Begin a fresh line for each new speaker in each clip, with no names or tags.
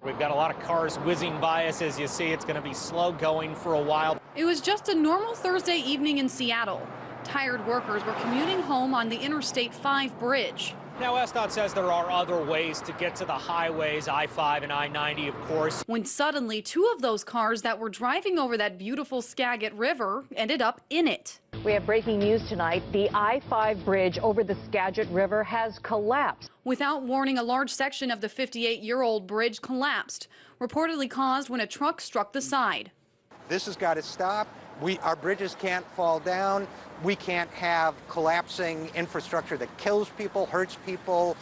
We've got a lot of cars whizzing by us. As you see, it's going to be slow going for a while.
It was just a normal Thursday evening in Seattle. Tired workers were commuting home on the Interstate 5 bridge.
Now, SDOT says there are other ways to get to the highways, I-5 and I-90, of course.
When suddenly 2 of those cars that were driving over that beautiful Skagit River ended up in it.
We have breaking news tonight. The I-5 bridge over the Skagit River has collapsed.
Without warning, a large section of the 58-year-old bridge collapsed, reportedly caused when a truck struck the side.
This has got to stop. Our bridges can't fall down. We can't have collapsing infrastructure that kills people, hurts people,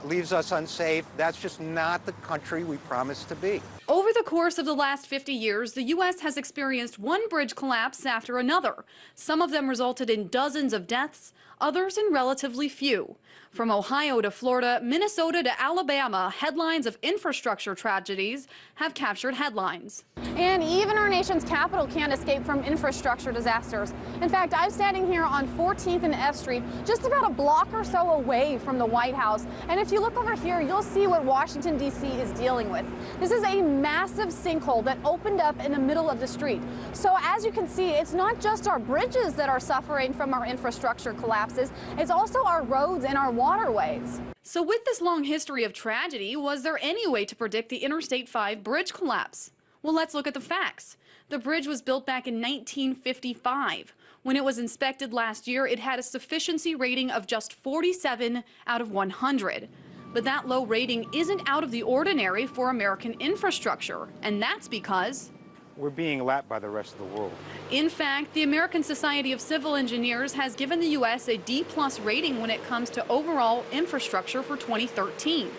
leaves us unsafe. That's just not the country we promised to be.
Over the course of the last 50 years, the U.S. has experienced one bridge collapse after another. Some of them resulted in dozens of deaths, others in relatively few. From Ohio to Florida, Minnesota to Alabama, headlines of infrastructure tragedies have captured headlines.
And even our nation's capital can't escape from infrastructure disasters. In fact, I'm standing here on 14th and F Street, just about a block or so away from the White House. And if you look over here, you'll see what Washington, D.C. is dealing with. This is a massive sinkhole that opened up in the middle of the street. So as you can see, it's not just our bridges that are suffering from our infrastructure collapses, it's also our roads and our waterways.
So with this long history of tragedy, was there any way to predict the Interstate 5 bridge collapse? Well, let's look at the facts. The bridge was built back in 1955. When it was inspected last year, it had a sufficiency rating of just 47 out of 100. But that low rating isn't out of the ordinary for American infrastructure, and that's because
we're being lapped by the rest of the world.
In fact, the American Society of Civil Engineers has given the U.S. a D+ rating when it comes to overall infrastructure for 2013.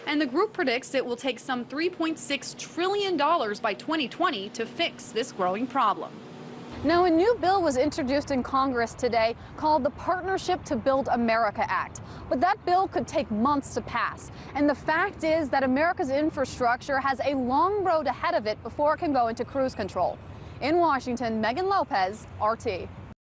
And the group predicts it will take some $3.6 trillion by 2020 to fix this growing problem.
Now, a new bill was introduced in Congress today called the Partnership to Build America Act. But that bill could take months to pass. And the fact is that America's infrastructure has a long road ahead of it before it can go into cruise control. In Washington, Megan Lopez, RT.